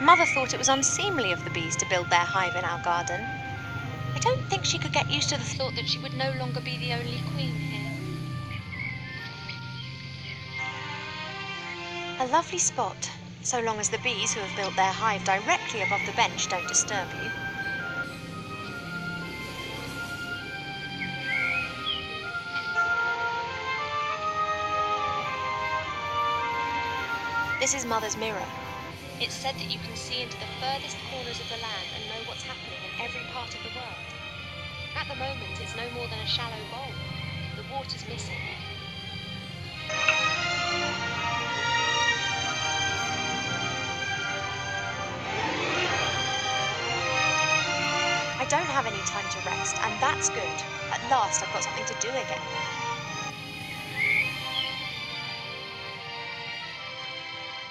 Mother thought it was unseemly of the bees to build their hive in our garden. I don't think she could get used to the thought that she would no longer be the only queen here. A lovely spot, so long as the bees who have built their hive directly above the bench don't disturb you. This is Mother's mirror. It's said that you can see into the furthest corners of the land and know what's happening in every part of the world. At the moment, it's no more than a shallow bowl. The water's missing. I don't have any time to rest, and that's good. At last, I've got something to do again.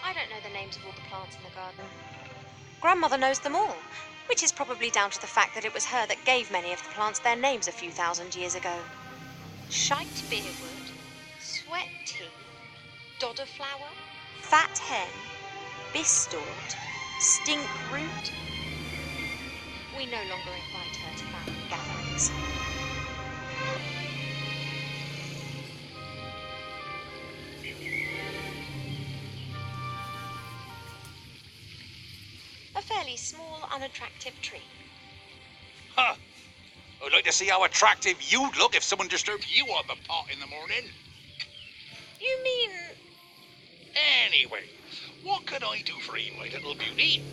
I don't know the names of all the plants in the garden. Grandmother knows them all, which is probably down to the fact that it was her that gave many of the plants their names a few thousand years ago. Shite beerwood, sweat tea, dodder flower, fat hen, bistort, stink root. We no longer invite her to family gatherings. A fairly small, unattractive tree. Huh. I'd like to see how attractive you'd look if someone disturbed you on the pot in the morning. You mean... Anyway, what can I do for you, my little beauty?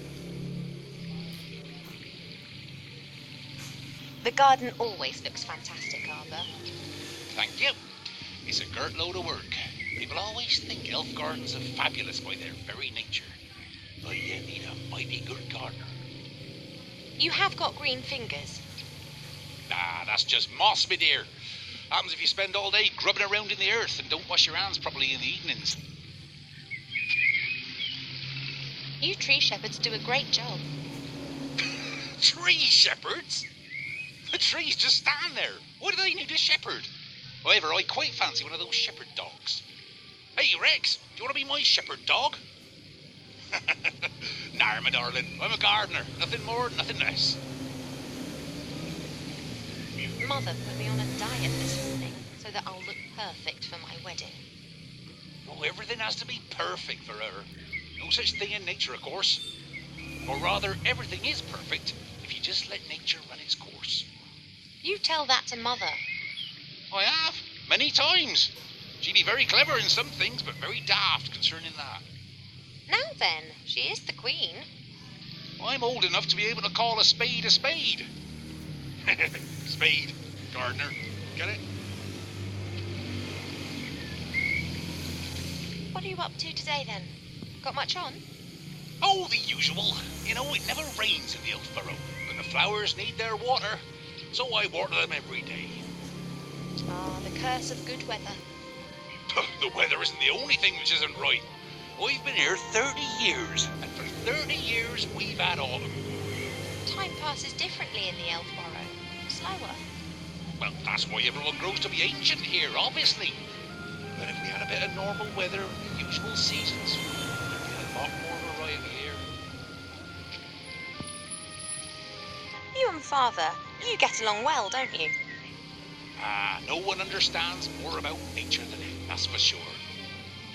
The garden always looks fantastic, Arthur. Thank you. It's a girt load of work. People always think elf gardens are fabulous by their very nature. But you need a mighty good gardener. You have got green fingers. Nah, that's just moss, my dear. Happens if you spend all day grubbing around in the earth and don't wash your hands properly in the evenings. You tree shepherds do a great job. Tree shepherds? The trees just stand there. Why do they need a shepherd? However, I quite fancy one of those shepherd dogs. Hey, Rex, do you want to be my shepherd dog? Nah, my darling, I'm a gardener. Nothing more, nothing less. Mother put me on a diet this morning so that I'll look perfect for my wedding. Oh, everything has to be perfect for her. No such thing in nature, of course. Or rather, everything is perfect if you just let nature run its course. You tell that to Mother. I have, many times. She'd be very clever in some things, but very daft concerning that. Now then, she is the queen. I'm old enough to be able to call a spade a spade. Spade, gardener, get it? What are you up to today, then? Got much on? Oh, the usual. You know, it never rains in the Elf Burrow, but the flowers need their water, so I water them every day. Ah, the curse of good weather. The weather isn't the only thing which isn't right. I've been here 30 years, and for 30 years we've had autumn. Time passes differently in the Elf Burrow. Slower. Well, that's why everyone grows to be ancient here, obviously. But if we had a bit of normal weather in the usual seasons, there'd be a lot more variety here. You and Father, you get along well, don't you? No one understands more about nature than him, that's for sure.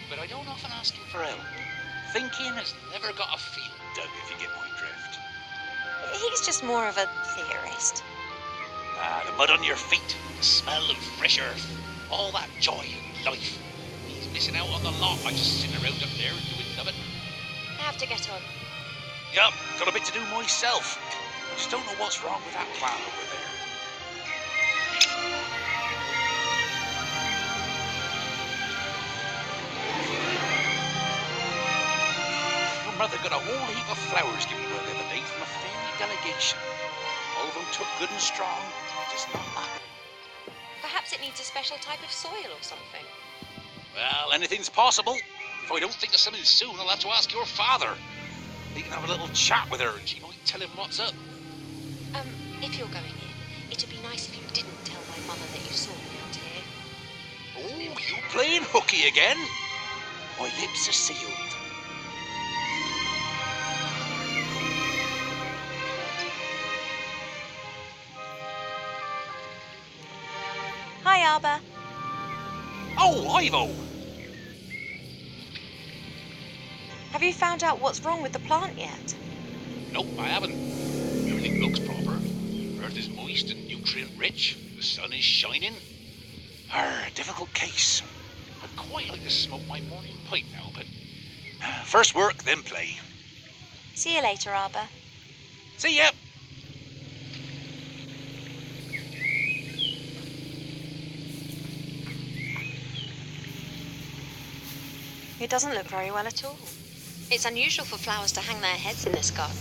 But I don't often ask him for help. Thinking has never got a field dug, if you get my drift. He's just more of a theorist. The mud on your feet, the smell of fresh earth, all that joy in life. He's missing out on the lot by just sitting around up there and doing nothing. I have to get on. Yup, got a bit to do myself. I just don't know what's wrong with that plant over there. Your mother got a whole heap of flowers given to her the other day from a fairy delegation. All of them took good and strong, just not that. Perhaps it needs a special type of soil or something. Well, anything's possible. If I don't think of something soon, I'll have to ask your father. He can have a little chat with her and she might tell him what's up. If you're going in, it'd be nice if you didn't tell my mother that you saw me out here. Oh, you playing hooky again? My lips are sealed. Arbor. Oh, Ivo! Have you found out what's wrong with the plant yet? Nope, I haven't. Everything looks proper. Earth is moist and nutrient-rich. The sun is shining. Difficult case. I'd quite like to smoke my morning pipe now, but... First work, then play. See you later, Arbor. See ya! It doesn't look very well at all. It's unusual for flowers to hang their heads in this garden.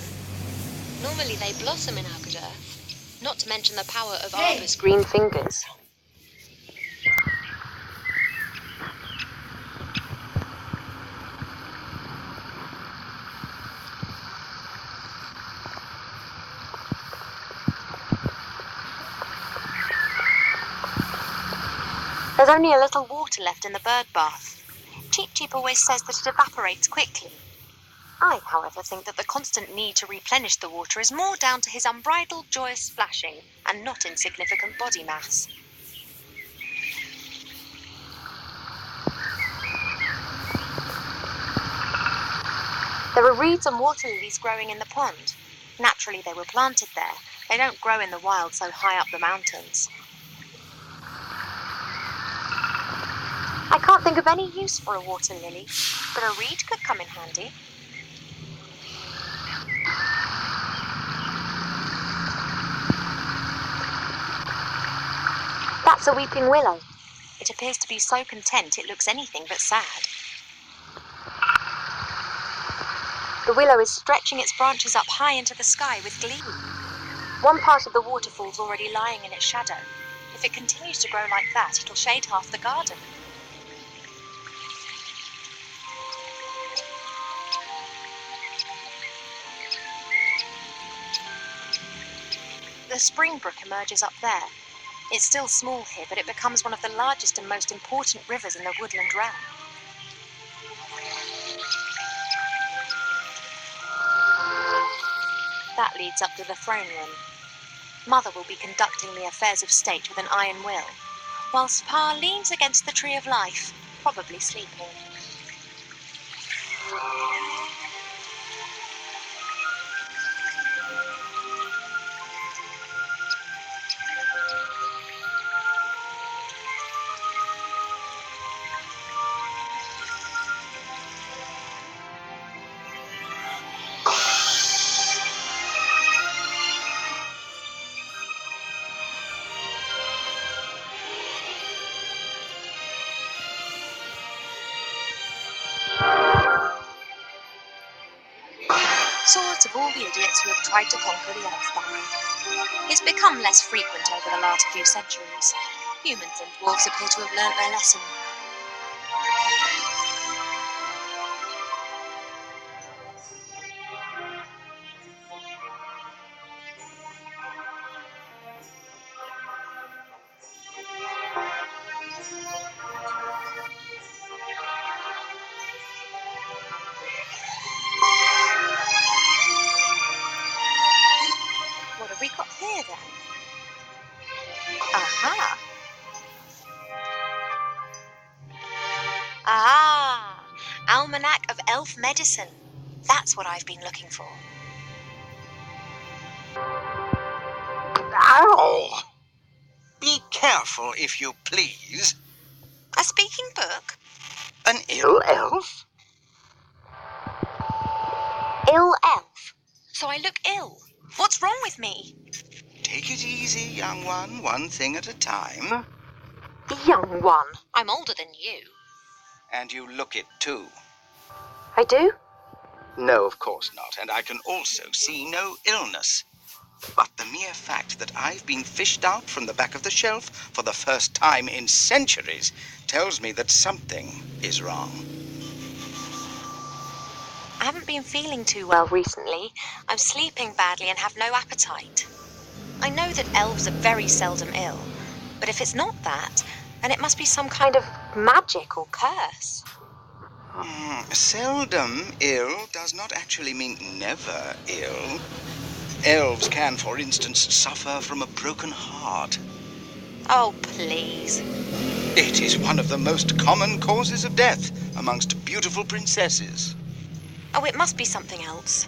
Normally they blossom in our good earth, not to mention the power of Arbor's green fingers. There's only a little water left in the bird bath. Cheep Cheep always says that it evaporates quickly. I, however, think that the constant need to replenish the water is more down to his unbridled joyous splashing and not insignificant body mass. There are reeds and water lilies growing in the pond. Naturally, they were planted there. They don't grow in the wild so high up the mountains. I can't think of any use for a water lily, but a reed could come in handy. That's a weeping willow. It appears to be so content it looks anything but sad. The willow is stretching its branches up high into the sky with glee. One part of the waterfall's already lying in its shadow. If it continues to grow like that, it'll shade half the garden. The spring brook emerges up there. It's still small here, but it becomes one of the largest and most important rivers in the woodland realm. That leads up to the throne room. Mother will be conducting the affairs of state with an iron will, whilst Pa leans against the tree of life, probably sleeping. Swords of all the idiots who have tried to conquer the elf barrier. It's become less frequent over the last few centuries. Humans and dwarves appear to have learnt their lesson. What have we got here then? Aha! Ah! Almanac of Elf Medicine. That's what I've been looking for. Ow! Be careful, if you please. A speaking book? An ill elf? Ill elf? So I look ill. What's wrong with me? Take it easy, young one thing at a time. Young one. I'm older than you. And you look it, too. I do? No, of course not, and I can also see no illness. But the mere fact that I've been fished out from the back of the shelf for the first time in centuries tells me that something is wrong. I haven't been feeling too well recently. I'm sleeping badly and have no appetite. I know that elves are very seldom ill, but if it's not that, then it must be some kind of magic or curse. Seldom ill does not actually mean never ill. Elves can, for instance, suffer from a broken heart. Oh, please. It is one of the most common causes of death amongst beautiful princesses. Oh, it must be something else.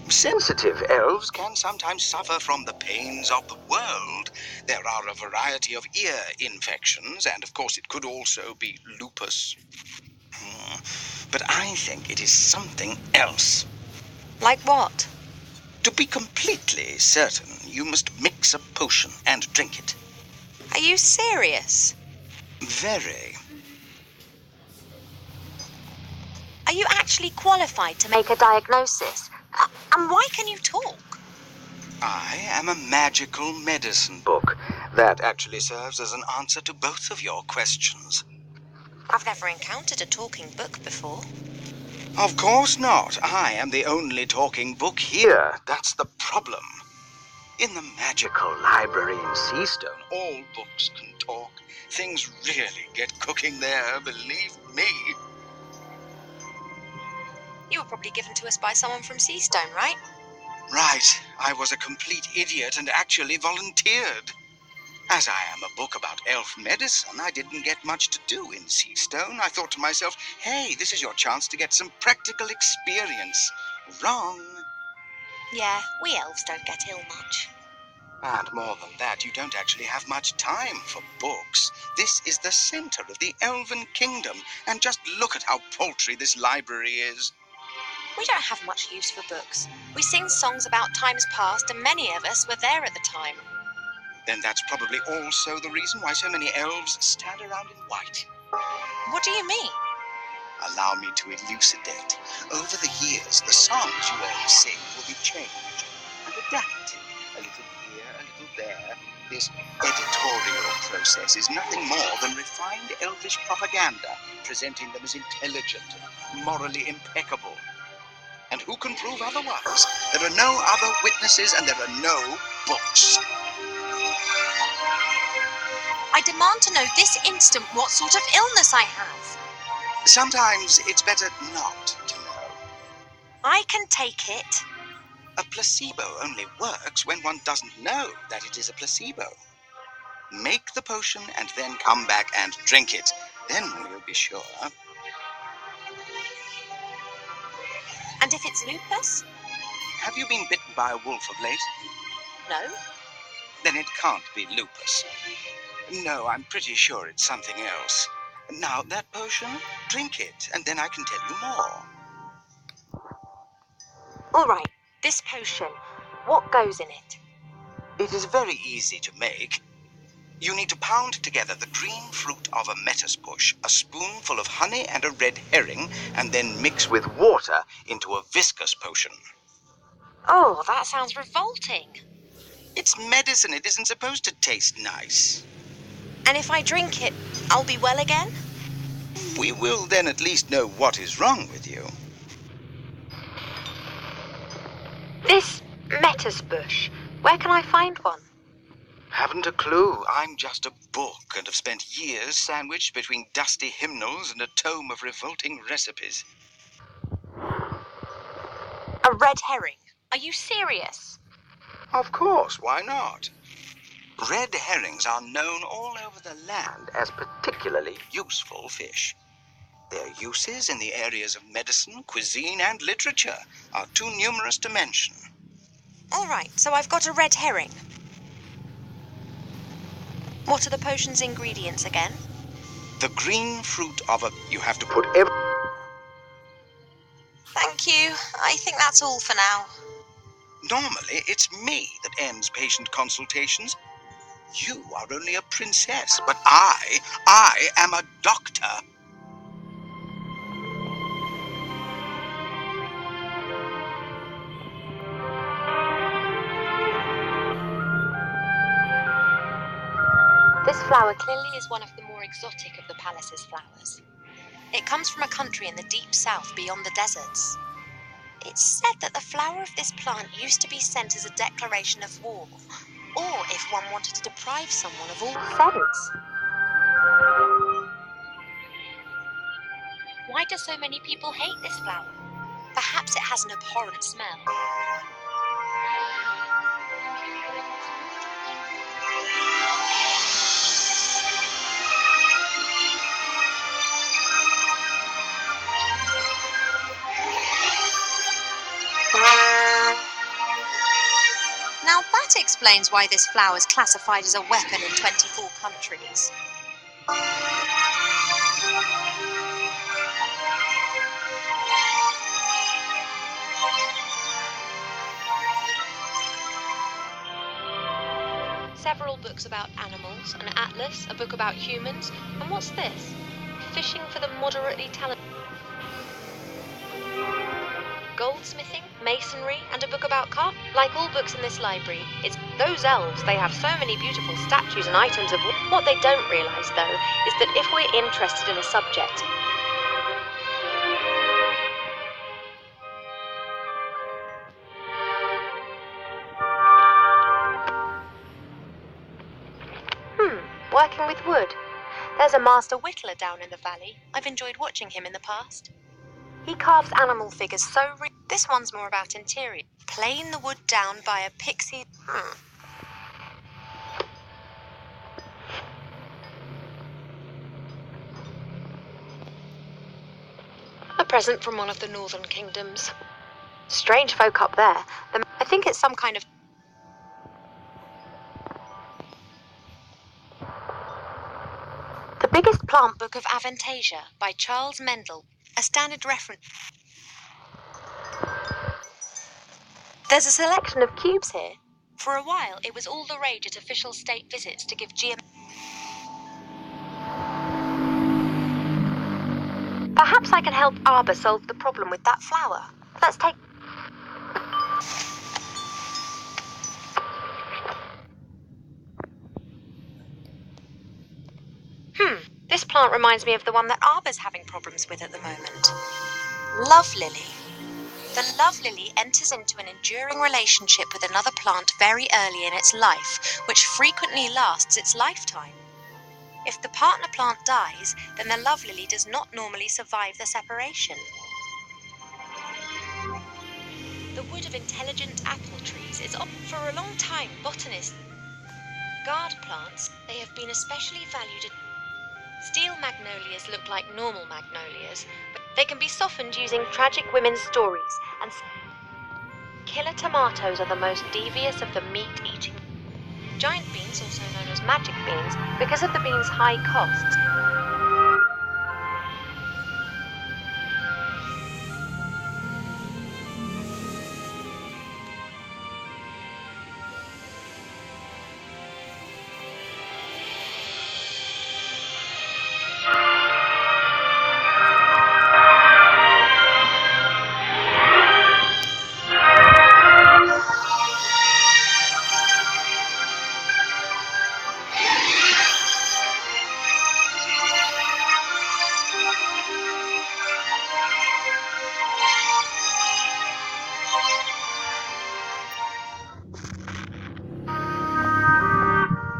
Sensitive elves can sometimes suffer from the pains of the world. There are a variety of ear infections, and of course it could also be lupus. But I think it is something else. Like what? To be completely certain, you must mix a potion and drink it. Are you serious? Very. Are you actually qualified to make a diagnosis? And why can you talk? I am a magical medicine book. That actually serves as an answer to both of your questions. I've never encountered a talking book before. Of course not. I am the only talking book here. That's the problem. In the magical library in Seastone, all books can talk. Things really get cooking there, believe me. You were probably given to us by someone from Seastone, right? Right. I was a complete idiot and actually volunteered. As I am a book about elf medicine, I didn't get much to do in Seastone. I thought to myself, hey, this is your chance to get some practical experience. Wrong. Yeah, we elves don't get ill much. And more than that, you don't actually have much time for books. This is the center of the Elven Kingdom, and just look at how paltry this library is. We don't have much use for books. We sing songs about times past, and many of us were there at the time. Then that's probably also the reason why so many elves stand around in white. What do you mean? Allow me to elucidate. Over the years, the songs you elves sing will be changed and adapted. A little here, a little there. This editorial process is nothing more than refined elvish propaganda, presenting them as intelligent and morally impeccable. And who can prove otherwise? There are no other witnesses and there are no books. I demand to know this instant what sort of illness I have. Sometimes it's better not to know. I can take it. A placebo only works when one doesn't know that it is a placebo. Make the potion and then come back and drink it. Then we'll be sure. And if it's lupus? Have you been bitten by a wolf of late? No. Then it can't be lupus. No, I'm pretty sure it's something else. Now, that potion, drink it, and then I can tell you more. All right, this potion, what goes in it? It is very easy to make. You need to pound together the green fruit of a metis bush, a spoonful of honey and a red herring, and then mix with water into a viscous potion. Oh, that sounds revolting. It's medicine. It isn't supposed to taste nice. And if I drink it, I'll be well again? We will then at least know what is wrong with you. This metis bush, where can I find one? Haven't a clue. I'm just a book and have spent years sandwiched between dusty hymnals and a tome of revolting recipes. A red herring. Are you serious? Of course, why not? Red herrings are known all over the land as particularly useful fish. Their uses in the areas of medicine, cuisine, and literature are too numerous to mention. All right, so I've got a red herring. What are the potion's ingredients again? The green fruit of a... You have to put Thank you. I think that's all for now. Normally, it's me that ends patient consultations. You are only a princess, but I am a doctor. This flower clearly is one of the more exotic of the palace's flowers. It comes from a country in the deep south beyond the deserts. It's said that the flower of this plant used to be sent as a declaration of war, or if one wanted to deprive someone of all sense. Why do so many people hate this flower? Perhaps it has an abhorrent smell. explains why this flower is classified as a weapon in 24 countries. Several books about animals, an atlas, a book about humans, and what's this? Fishing for the moderately talented. Goldsmithing, masonry, and a book about craft. Like all books in this library, it's those elves, they have so many beautiful statues and items of wood. What they don't realise, though, is that if we're interested in a subject, working with wood. There's a master whittler down in the valley. I've enjoyed watching him in the past. He carves animal figures so This one's more about interior. Plane the wood down by a pixie. A present from one of the northern kingdoms. Strange folk up there. I think it's some kind of... The Biggest Plant Book of Aventásia by Charles Mendel. A standard reference. There's a selection of cubes here. For a while, it was all the rage at official state visits to give Perhaps I can help Arbor solve the problem with that flower. Let's take... This plant reminds me of the one that Arbor's having problems with at the moment. Love lily. The love lily enters into an enduring relationship with another plant very early in its life, which frequently lasts its lifetime. If the partner plant dies, then the love lily does not normally survive the separation. The wood of intelligent apple trees is for a long time botanists. Guard plants, they have been especially valued at... Steel magnolias look like normal magnolias, but they can be softened using tragic women's stories, and killer tomatoes are the most devious of the meat-eating. Giant beans, also known as magic beans, because of the beans' high costs.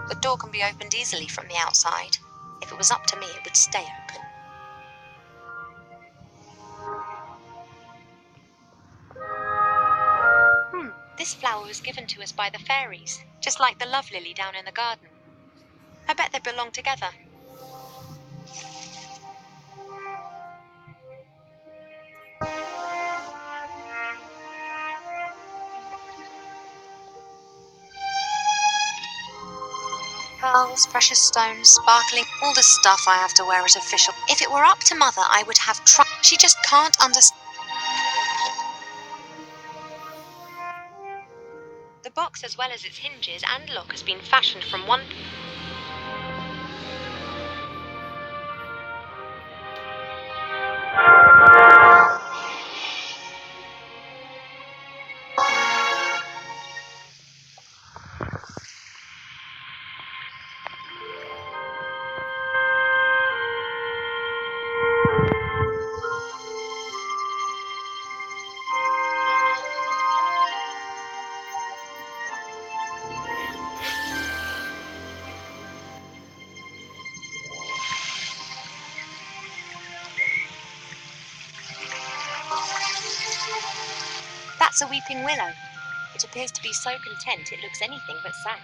The door can be opened easily from the outside. If it was up to me, it would stay open. This flower was given to us by the fairies, just like the love lily down in the garden. I bet they belong together. Pearls, precious stones, sparkling, all the stuff I have to wear as official. If it were up to Mother, I would have tried. She just can't understand. The box, as well as its hinges and lock, has been fashioned from one... That's a weeping willow. It appears to be so content it looks anything but sad.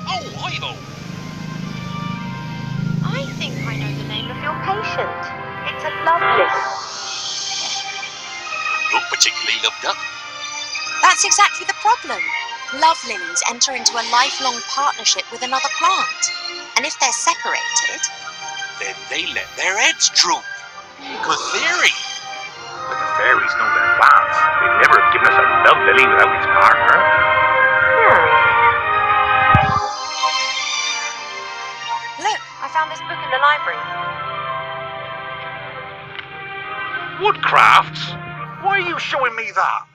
Oh, Ivo! I think I know the name of your patient. It's a lovely. Not particularly loved up. That's exactly the problem. Love lilies enter into a lifelong partnership with another plant. And if they're separated... Then they let their heads droop. Good theory. But the fairies know their plants. They'd never have given us a love lily without its partner. Look, I found this book in the library. Woodcrafts? Why are you showing me that?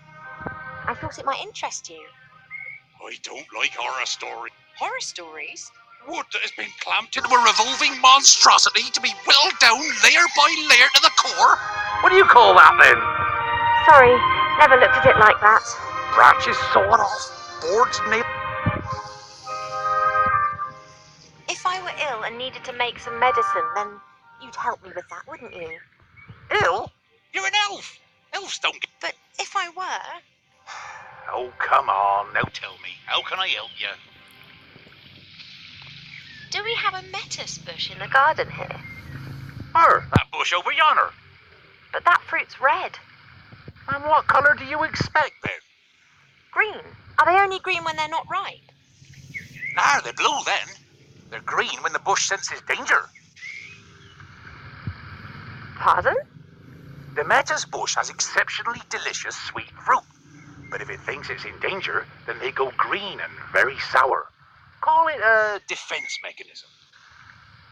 I thought it might interest you. I don't like horror stories. Horror stories? Wood that has been clamped into a revolving monstrosity to be whittled down layer by layer to the core. What do you call that then? Sorry, never looked at it like that. Branches sawed off, boards nailed. If I were ill and needed to make some medicine, then you'd help me with that, wouldn't you? Ill? You're an elf. Elves don't get... But if I were... Oh, come on. Now tell me, how can I help you? Do we have a lettuce bush in the garden here? That bush over yonder. But that fruit's red. And what colour do you expect then? Green. Are they only green when they're not ripe? Nah, they're blue then. They're green when the bush senses danger. Pardon? The lettuce bush has exceptionally delicious sweet fruit. But if it thinks it's in danger, then they go green and very sour. Call it a defense mechanism.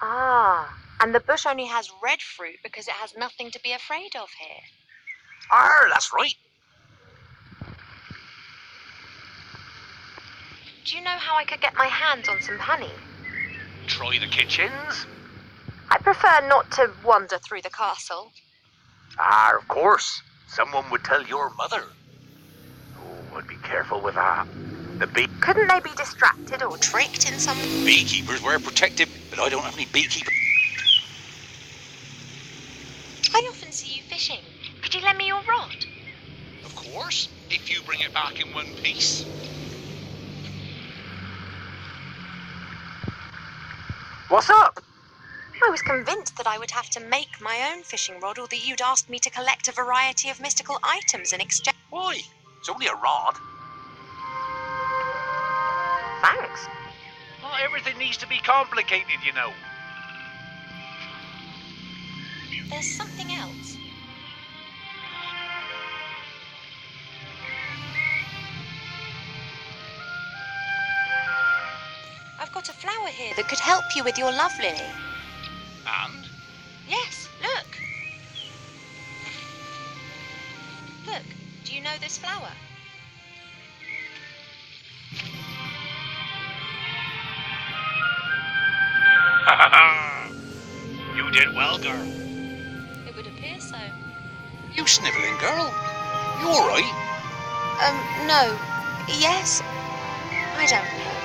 Ah, and the bush only has red fruit because it has nothing to be afraid of here. That's right. Do you know how I could get my hands on some honey? Try the kitchens. I prefer not to wander through the castle. Of course. Someone would tell your mother. Oh, I'd be careful with that. The bee... Couldn't they be distracted or tricked in some... Beekeepers wear protective, but I don't have any beekeepers. I often see you fishing. Could you lend me your rod? Of course, if you bring it back in one piece. What's up? I was convinced that I would have to make my own fishing rod, or that you'd asked me to collect a variety of mystical items in exchange. Why? It's only a rod. Thanks. Not everything needs to be complicated, you know. There's something else. I've got a flower here that could help you with your love lily. And? Yes, look. Look, do you know this flower? You did well, girl. It would appear so. You snivelling girl. You all right? No. Yes. I don't know.